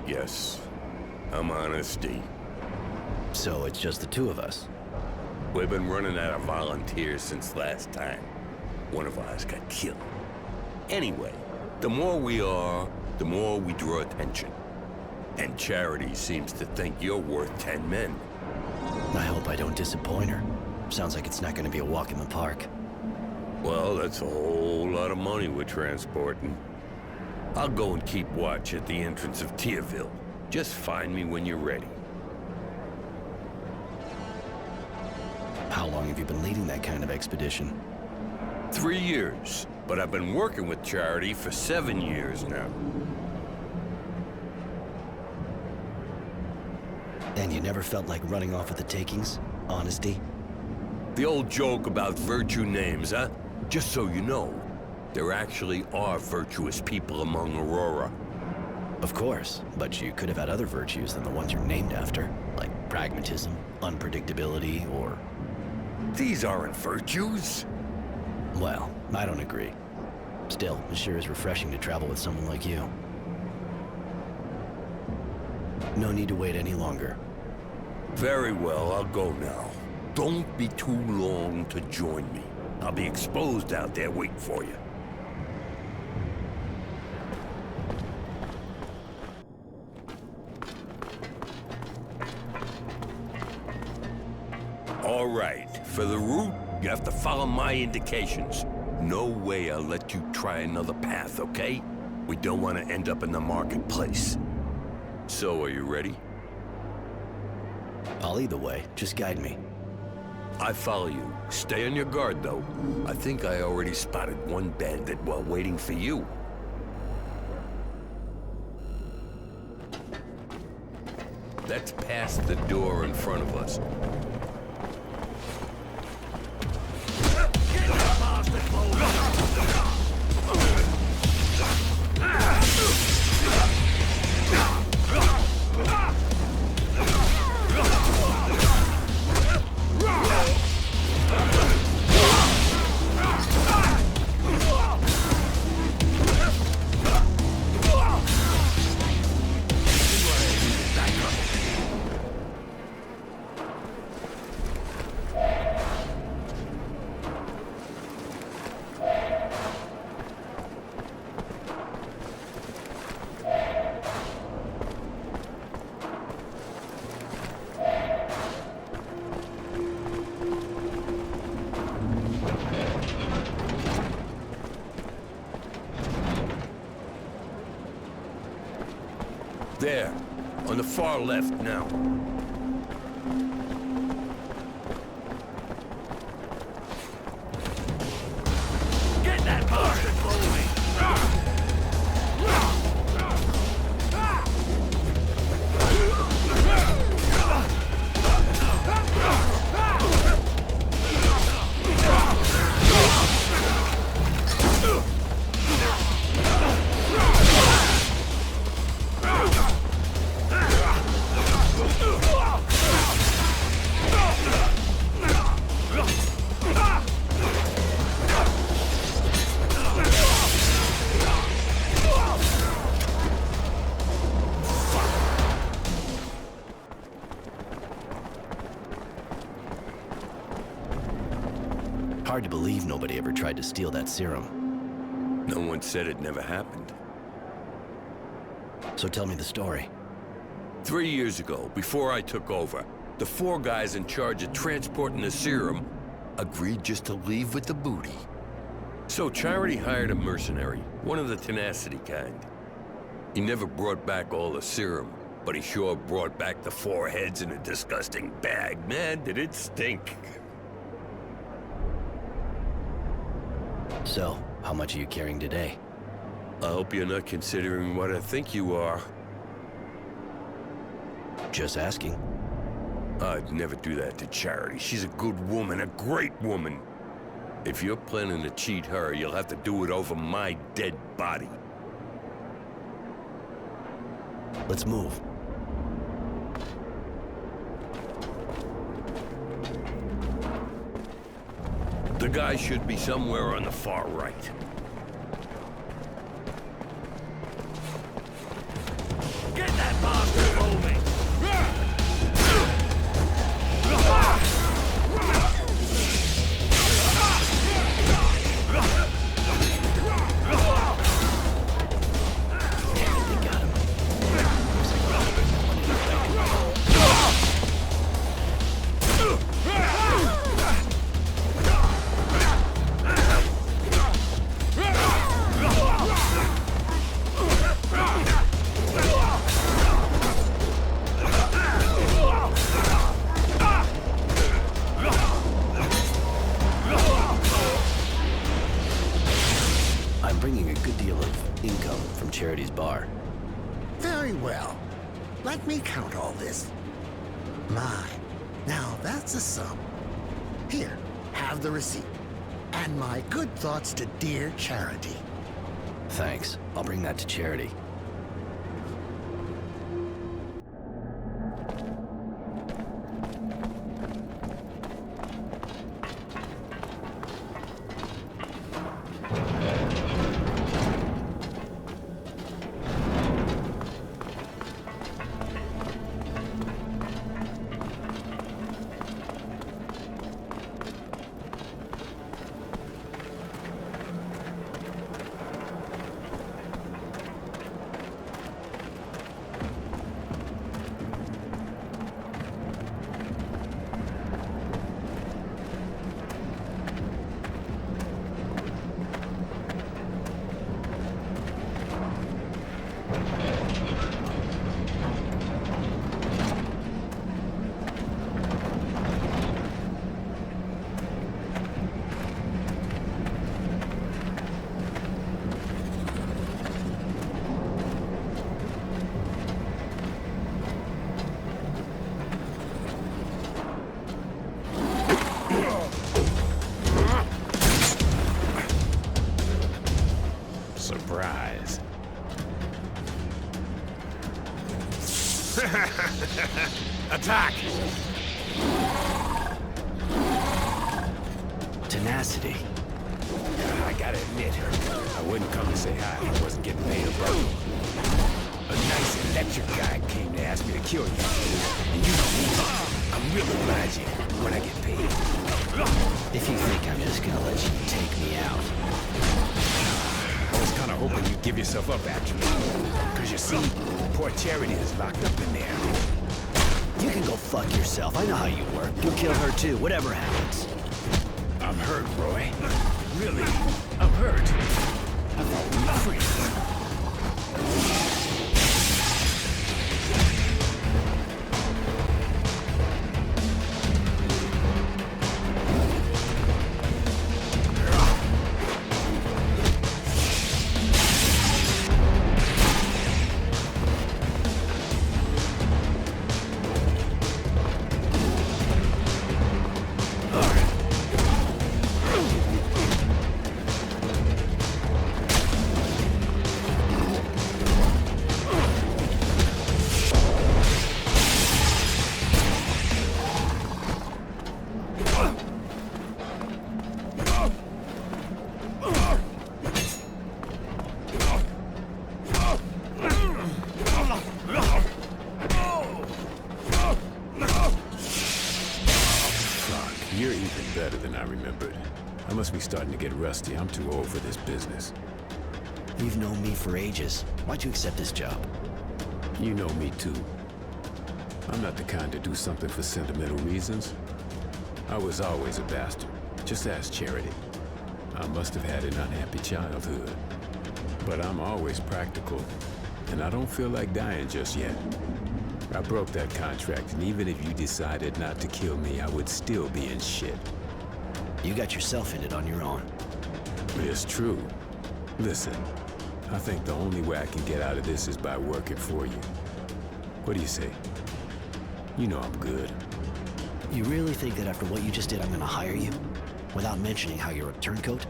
guess. I'm Honesty. So it's just the two of us? We've been running out of volunteers since last time. One of ours got killed. Anyway, the more we are, the more we draw attention. And Charity seems to think you're worth 10 men. I hope I don't disappoint her. Sounds like it's not going to be a walk in the park. Well, that's a whole lot of money we're transporting. I'll go and keep watch at the entrance of Tierville. Just find me when you're ready. How long have you been leading that kind of expedition? 3 years, but I've been working with Charity for 7 years now. And you never felt like running off with the takings? Honesty? The old joke about virtue names, huh? Just so you know, there actually are virtuous people among Aurora. Of course, but you could have had other virtues than the ones you're named after, like pragmatism, unpredictability, or... These aren't virtues. Well, I don't agree. Still, it sure is refreshing to travel with someone like you. No need to wait any longer. Very well, I'll go now. Don't be too long to join me. I'll be exposed out there waiting for you. All right, for the route, you have to follow my indications. No way I'll let you try another path, okay? We don't want to end up in the marketplace. So, are you ready? I'll lead the way. Just guide me. I follow you. Stay on your guard, though. I think I already spotted one bandit while waiting for you. That's past the door in front of us. There, on the far left now. Get that bastard moving! Hard to believe nobody ever tried to steal that serum. No one said it never happened. So tell me the story. 3 years ago, before I took over, the 4 guys in charge of transporting the serum agreed just to leave with the booty. So Charity hired a mercenary, one of the tenacity kind. He never brought back all the serum, but he sure brought back the 4 heads in a disgusting bag. Man, did it stink. So, how much are you carrying today? I hope you're not considering what I think you are. Just asking. I'd never do that to Charity. She's a good woman, a great woman. If you're planning to cheat her, you'll have to do it over my dead body. Let's move. The guy should be somewhere on the far right. Get that I'm bringing a good deal of income from Charity's bar. Very well. Let me count all this. My, now that's a sum. Here, have the receipt. And my good thoughts to dear Charity. Thanks. I'll bring that to Charity. Surprise. Attack! Tenacity. I gotta admit, I wouldn't come to say hi if I wasn't getting paid a buck. A nice electric guy came to ask me to kill you. And you know me, I'm real obliging when I get paid. If you think I'm just gonna let you take me out. I was kinda hoping you'd give yourself up, actually. Cause you see, poor Charity is locked up in there. You can go fuck yourself. I know how you work. You'll kill her too, whatever happens. I'm hurt, Roy. Really, I'm hurt. I thought we were friends. You're even better than I remembered. I must be starting to get rusty. I'm too old for this business. You've known me for ages. Why'd you accept this job? You know me too. I'm not the kind to do something for sentimental reasons. I was always a bastard. Just ask Charity. I must have had an unhappy childhood. But I'm always practical, and I don't feel like dying just yet. I broke that contract, and even if you decided not to kill me, I would still be in shit. You got yourself in it on your own. It's true. Listen, I think the only way I can get out of this is by working for you. What do you say? You know I'm good. You really think that after what you just did, I'm gonna hire you? Without mentioning how you're a turncoat?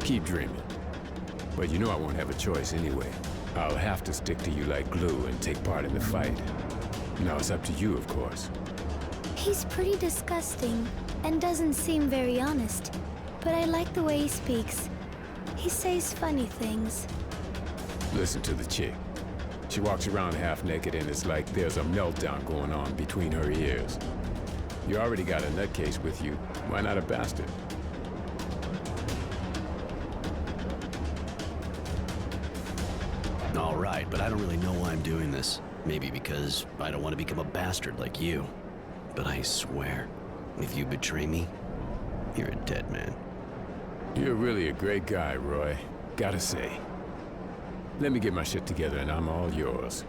Keep dreaming. But you know I won't have a choice anyway. I'll have to stick to you like glue and take part in the fight. Now it's up to you, of course. He's pretty disgusting and doesn't seem very honest, but I like the way he speaks. He says funny things. Listen to the chick. She walks around half naked and it's like there's a meltdown going on between her ears. You already got a nutcase with you. Why not a bastard? All right, but I don't really know why I'm doing this. Maybe because I don't want to become a bastard like you. But I swear, if you betray me, you're a dead man. You're really a great guy, Roy. Gotta say. Let me get my shit together and I'm all yours.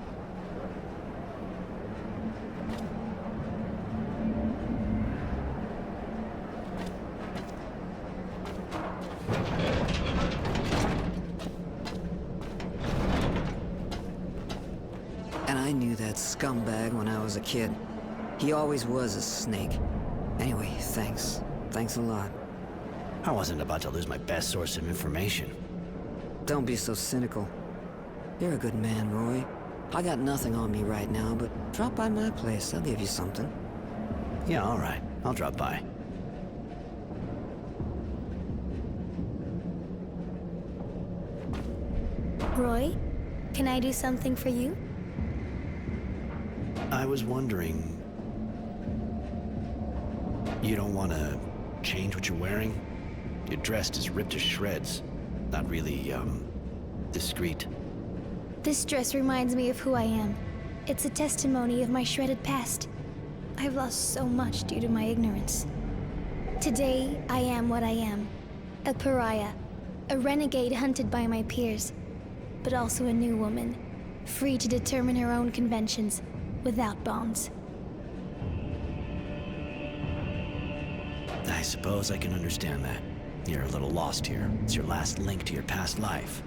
I knew that scumbag when I was a kid. He always was a snake. Anyway, thanks. Thanks a lot. I wasn't about to lose my best source of information. Don't be so cynical. You're a good man, Roy. I got nothing on me right now, but drop by my place. I'll give you something. Yeah, all right. I'll drop by. Roy, can I do something for you? I was wondering... You don't want to change what you're wearing? You're dressed as ripped to shreds. Not really, discreet. This dress reminds me of who I am. It's a testimony of my shredded past. I've lost so much due to my ignorance. Today, I am what I am. A pariah. A renegade hunted by my peers. But also a new woman. Free to determine her own conventions, without bonds. I suppose I can understand that. You're a little lost here. It's your last link to your past life.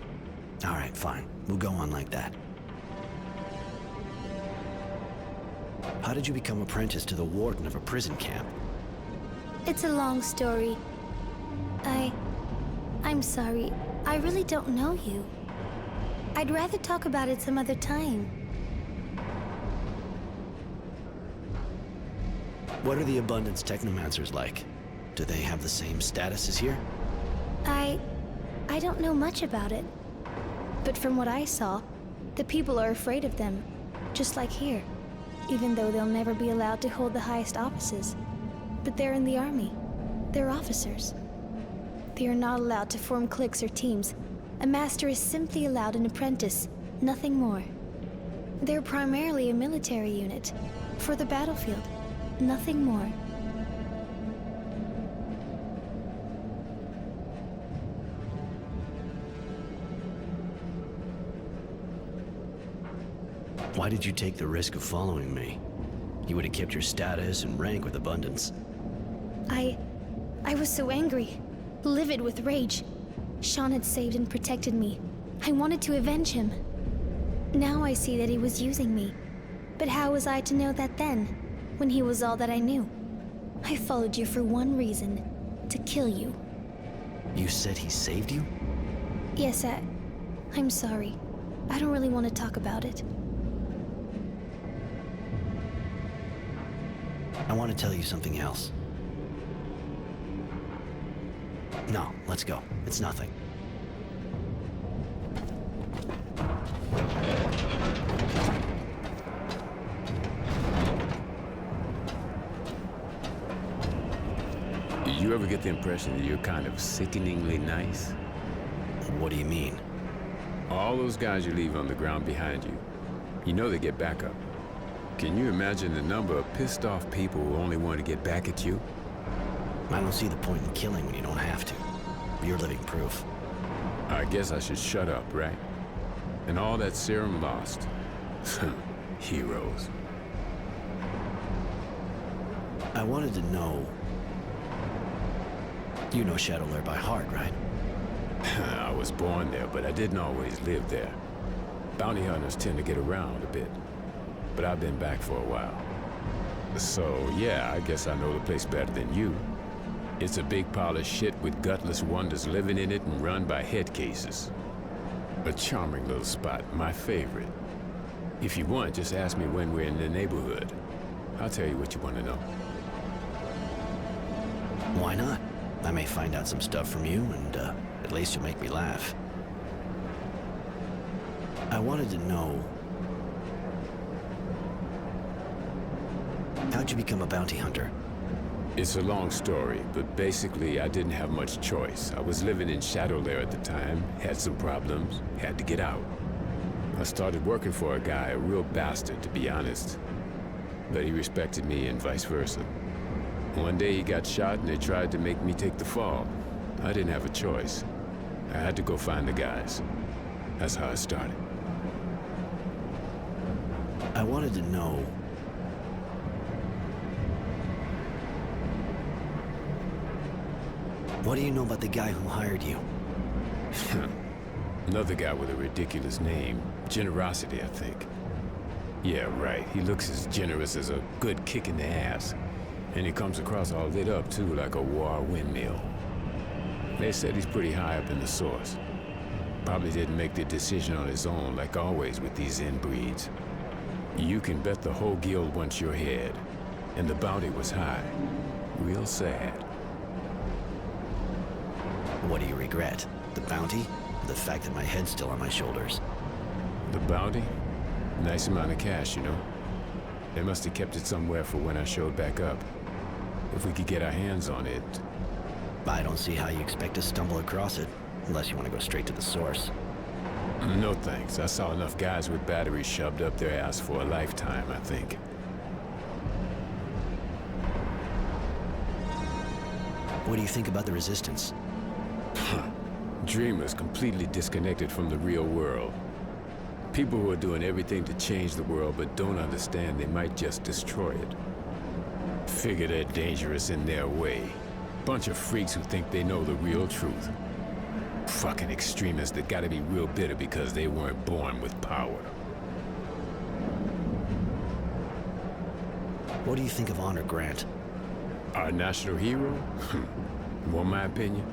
All right, fine. We'll go on like that. How did you become apprentice to the warden of a prison camp? It's a long story. I'm sorry. I really don't know you. I'd rather talk about it some other time. What are the Abundance Technomancers like? Do they have the same status as here? I don't know much about it. But from what I saw, the people are afraid of them, just like here. Even though they'll never be allowed to hold the highest offices. But they're in the army. They're officers. They are not allowed to form cliques or teams. A master is simply allowed an apprentice, nothing more. They're primarily a military unit, for the battlefield, nothing more. Why did you take the risk of following me? You would have kept your status and rank with Abundance. I was so angry, livid with rage. Sean had saved and protected me. I wanted to avenge him. Now I see that he was using me. But how was I to know that then, when he was all that I knew? I followed you for one reason, to kill you. You said he saved you? Yes, I'm sorry. I don't really want to talk about it. I want to tell you something else. No, let's go. It's nothing. Did you ever get the impression that you're kind of sickeningly nice? What do you mean? All those guys you leave on the ground behind you, you know they get back up. Can you imagine the number of pissed off people who only want to get back at you? I don't see the point in killing when you don't have to. You're living proof. I guess I should shut up, right? And all that serum lost. Heroes. I wanted to know... You know Shadowlair by heart, right? I was born there, but I didn't always live there. Bounty hunters tend to get around a bit. But I've been back for a while. So, yeah, I guess I know the place better than you. It's a big pile of shit with gutless wonders living in it and run by head cases. A charming little spot, my favorite. If you want, just ask me when we're in the neighborhood. I'll tell you what you want to know. Why not? I may find out some stuff from you, and at least you'll make me laugh. I wanted to know... How'd you become a bounty hunter? It's a long story, but basically I didn't have much choice. I was living in Shadowlair at the time, had some problems, had to get out. I started working for a guy, a real bastard, to be honest. But he respected me and vice versa. One day he got shot and they tried to make me take the fall. I didn't have a choice. I had to go find the guys. That's how I started. I wanted to know... What do you know about the guy who hired you? Another guy with a ridiculous name. Generosity, I think. Yeah, right. He looks as generous as a good kick in the ass. And he comes across all lit up, too, like a war windmill. They said he's pretty high up in the source. Probably didn't make the decision on his own, like always with these inbreeds. You can bet the whole guild wants your head. And the bounty was high. Real sad. What do you regret? The bounty? The fact that my head's still on my shoulders? The bounty? Nice amount of cash, you know. They must have kept it somewhere for when I showed back up. If we could get our hands on it. I don't see how you expect to stumble across it, unless you want to go straight to the source. No thanks. I saw enough guys with batteries shoved up their ass for a lifetime, I think. What do you think about the Resistance? Dreamers completely disconnected from the real world. People who are doing everything to change the world but don't understand they might just destroy it. Figure they're dangerous in their way. Bunch of freaks who think they know the real truth. Fucking extremists that gotta be real bitter because they weren't born with power. What do you think of Honor Grant? Our national hero? Want my opinion?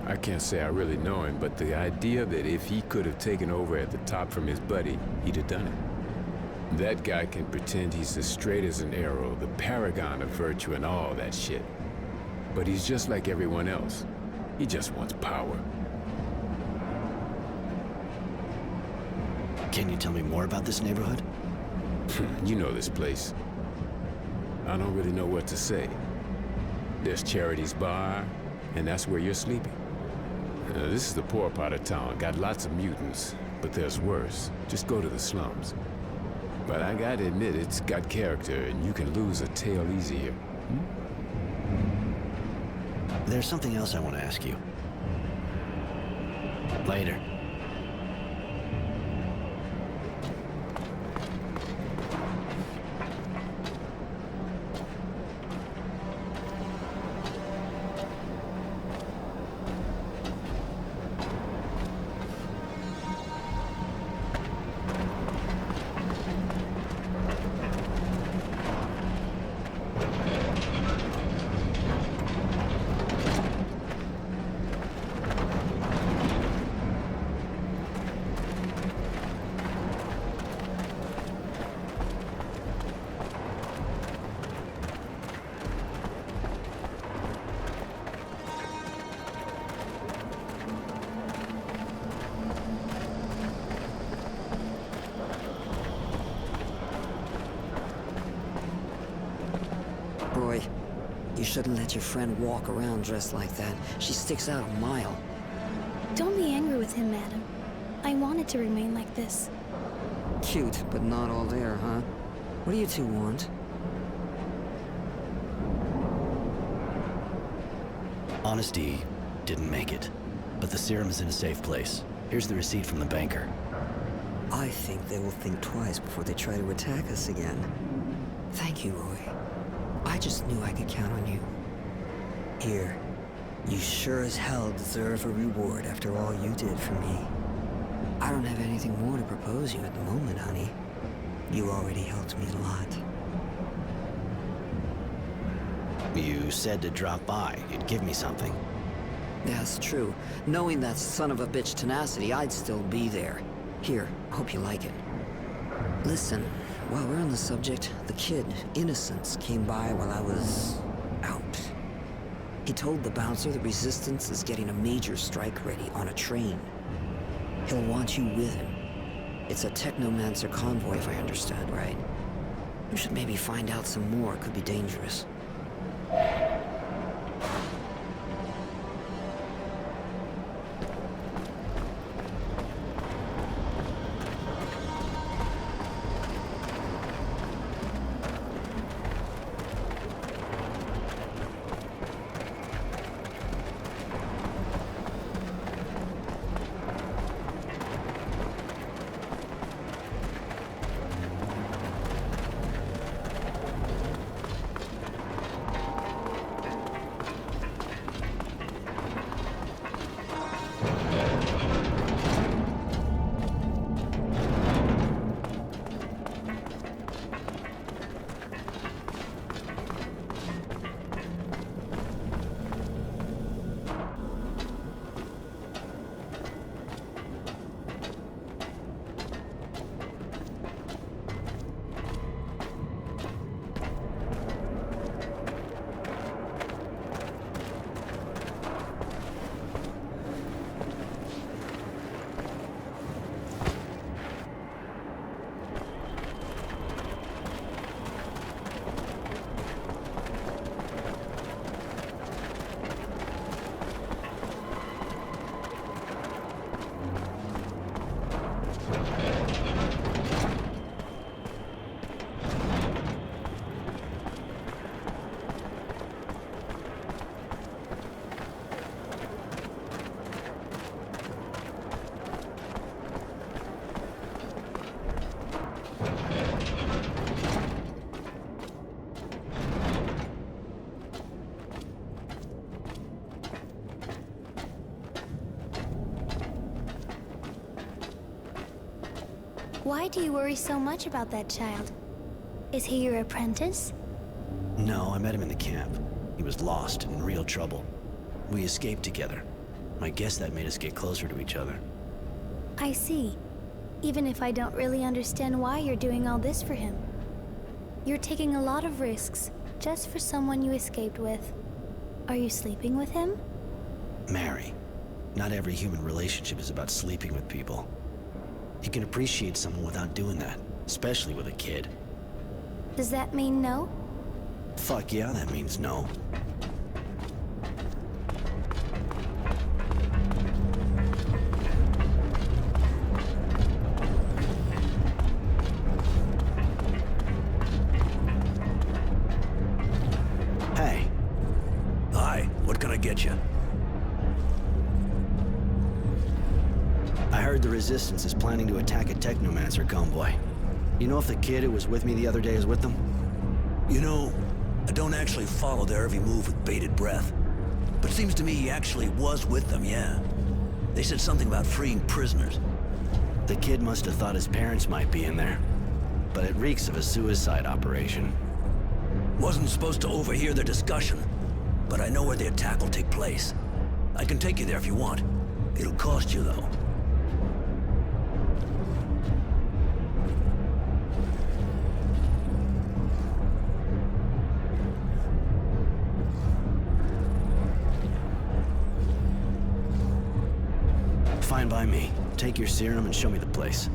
I can't say I really know him, but the idea that if he could have taken over at the top from his buddy, he'd have done it. That guy can pretend he's as straight as an arrow, the paragon of virtue and all that shit. But he's just like everyone else. He just wants power. Can you tell me more about this neighborhood? You know this place. I don't really know what to say. There's Charity's bar, and that's where you're sleeping. This is the poor part of town. Got lots of mutants, but there's worse. Just go to the slums. But I gotta admit, it's got character, and you can lose a tail easier. There's something else I want to ask you. Later. Roy, you shouldn't let your friend walk around dressed like that. She sticks out a mile. Don't be angry with him, madam. I wanted to remain like this. Cute, but not all there, huh? What do you two want? Honesty didn't make it, but the serum is in a safe place. Here's the receipt from the banker. I think they will think twice before they try to attack us again. Thank you, Roy. I just knew I could count on you. Here, you sure as hell deserve a reward after all you did for me. I don't have anything more to propose you at the moment, honey. You already helped me a lot. You said to drop by. You'd give me something. That's true. Knowing that son of a bitch tenacity, I'd still be there. Here, hope you like it. Listen, while we're on the subject, the kid, Innocence, came by while I was out. He told the bouncer the Resistance is getting a major strike ready on a train. He'll want you with him. It's a Technomancer convoy, if I understood right. You should maybe find out some more. It could be dangerous. Why do you worry so much about that child? Is he your apprentice? No, I met him in the camp. He was lost and in real trouble. We escaped together. I guess that made us get closer to each other. I see. Even if I don't really understand why you're doing all this for him. You're taking a lot of risks just for someone you escaped with. Are you sleeping with him? Mary, not every human relationship is about sleeping with people. You can appreciate someone without doing that, especially with a kid. Does that mean no? Fuck yeah, that means no. Hey. Hi, what can I get you? I heard the Resistance is planning to attack a Technomancer convoy. You know if the kid who was with me the other day is with them? You know, I don't actually follow their every move with bated breath. But it seems to me he actually was with them, yeah. They said something about freeing prisoners. The kid must have thought his parents might be in there. But it reeks of a suicide operation. Wasn't supposed to overhear their discussion, but I know where the attack will take place. I can take you there if you want. It'll cost you, though. Fine by me. Take your serum and show me the place.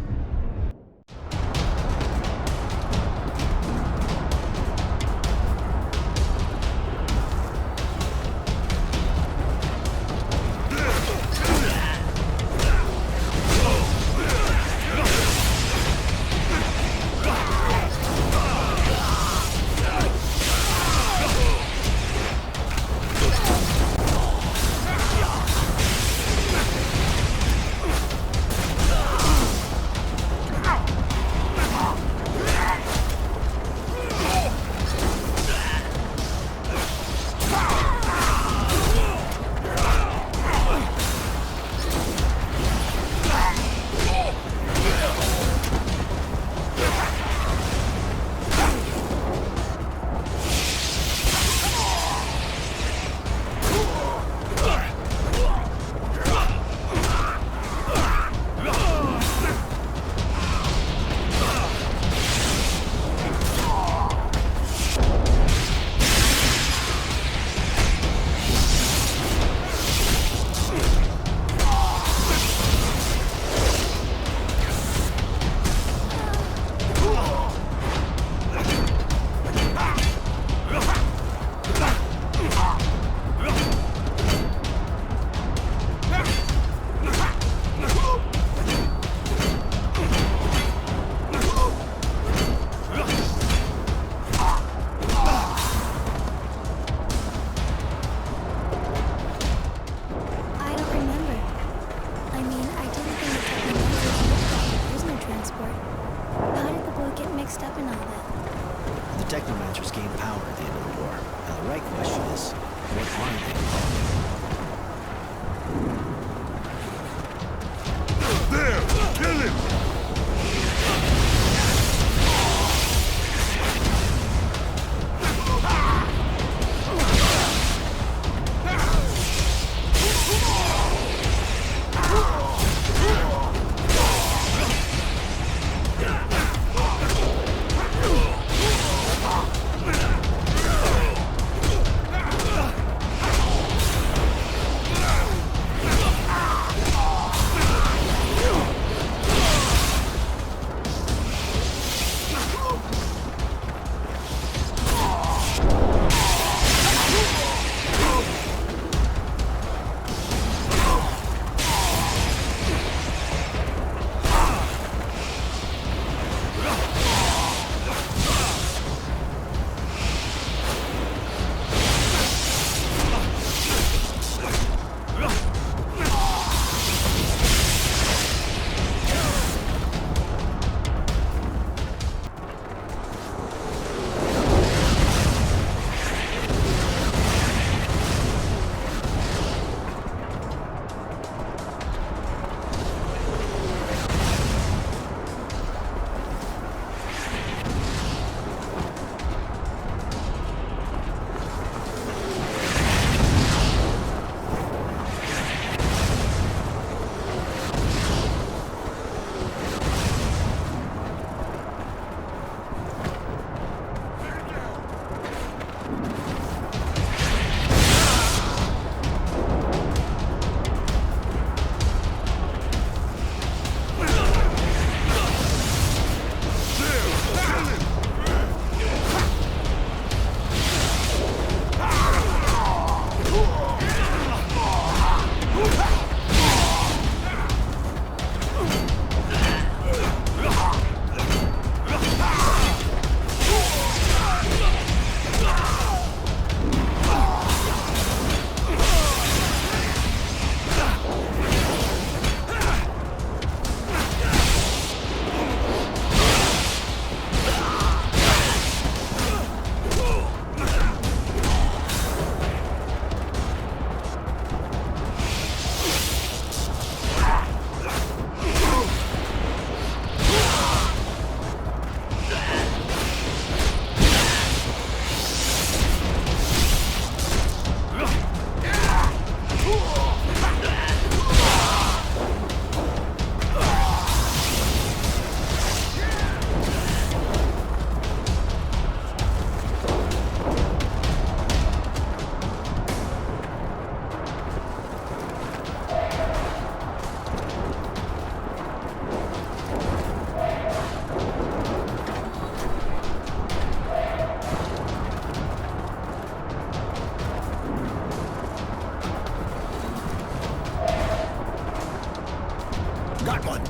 got one!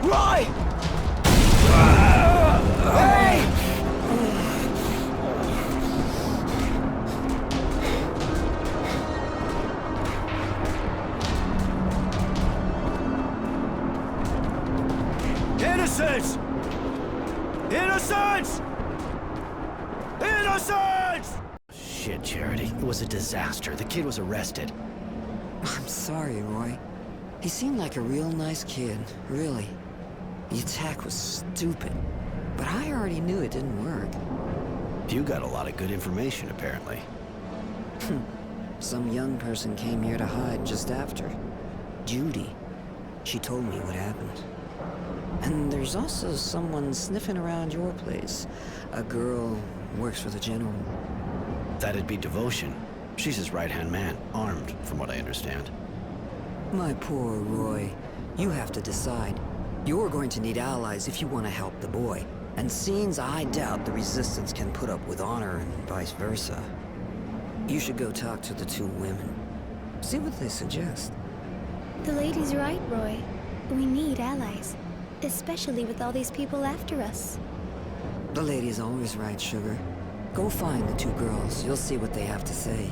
Roy! Hey! Innocence! Innocence! Innocence! Shit, Charity. It was a disaster. The kid was arrested. I'm sorry, Roy. He seemed like a real nice kid, really. The attack was stupid, but I already knew it didn't work. You got a lot of good information, apparently. Some young person came here to hide just after. Judy. She told me what happened. And there's also someone sniffing around your place. A girl works for the General. That'd be Devotion. She's his right-hand man, armed, from what I understand. My poor Roy. You have to decide. You're going to need allies if you want to help the boy. And scenes I doubt the Resistance can put up with honor and vice versa. You should go talk to the two women. See what they suggest. The lady's right, Roy. We need allies. Especially with all these people after us. The lady's always right, Sugar. Go find the two girls. You'll see what they have to say.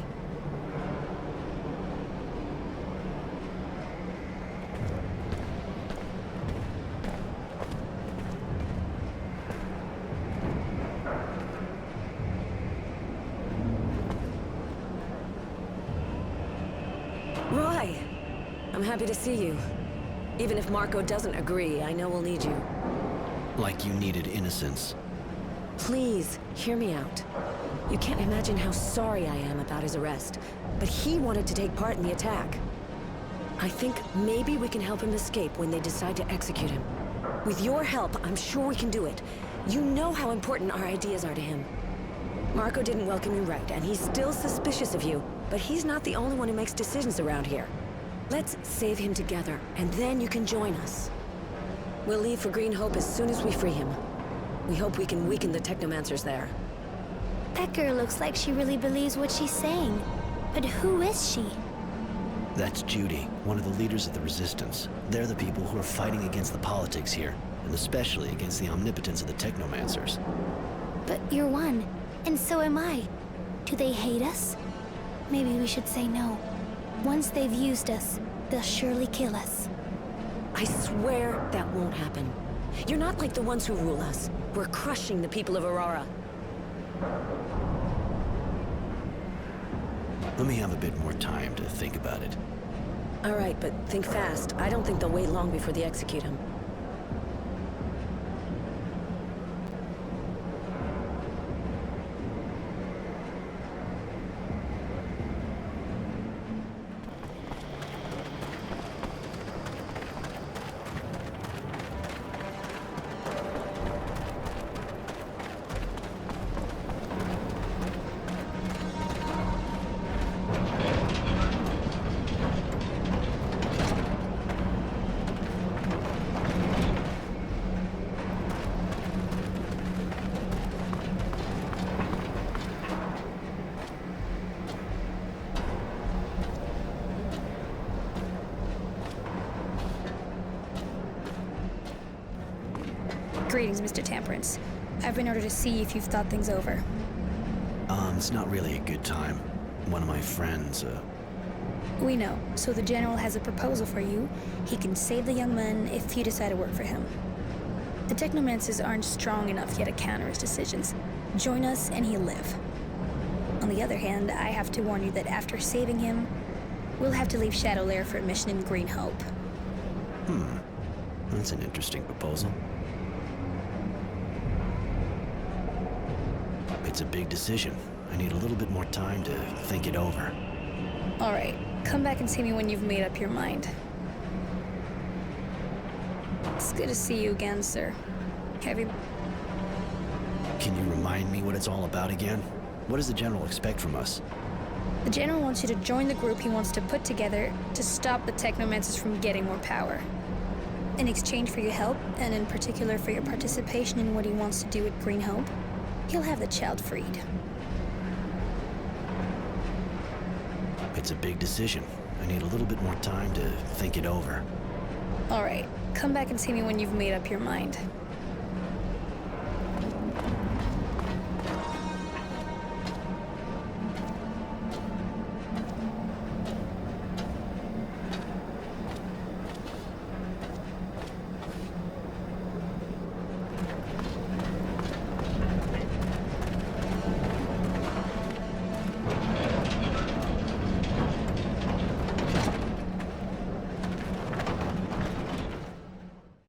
Roy! I'm happy to see you. Even if Marco doesn't agree, I know we'll need you. Like you needed Innocence. Please, hear me out. You can't imagine how sorry I am about his arrest, but he wanted to take part in the attack. I think maybe we can help him escape when they decide to execute him. With your help, I'm sure we can do it. You know how important our ideas are to him. Marco didn't welcome you right, and he's still suspicious of you, but he's not the only one who makes decisions around here. Let's save him together, and then you can join us. We'll leave for Green Hope as soon as we free him. We hope we can weaken the Technomancers there. That girl looks like she really believes what she's saying. But who is she? That's Judy, one of the leaders of the Resistance. They're the people who are fighting against the politics here, and especially against the omnipotence of the Technomancers. But you're one, and so am I. Do they hate us? Maybe we should say no. Once they've used us, they'll surely kill us. I swear that won't happen. You're not like the ones who rule us. We're crushing the people of Aurora. Let me have a bit more time to think about it. All right, but think fast. I don't think they'll wait long before they execute him. Greetings, Mr. Temperance. I've been ordered to see if you've thought things over. It's not really a good time. One of my friends, We know, so the General has a proposal for you. He can save the young man if you decide to work for him. The Technomancers aren't strong enough yet to counter his decisions. Join us and he'll live. On the other hand, I have to warn you that after saving him, we'll have to leave Shadow Lair for a mission in Green Hope. That's an interesting proposal. It's a big decision. I need a little bit more time to think it over. All right, come back and see me when you've made up your mind. It's good to see you again, sir. Have you... Can you remind me what it's all about again? What does the General expect from us? The General wants you to join the group he wants to put together to stop the Technomancers from getting more power. In exchange for your help, and in particular for your participation in what he wants to do at Green Hope, he'll have the child freed. It's a big decision. I need a little bit more time to think it over. All right, come back and see me when you've made up your mind.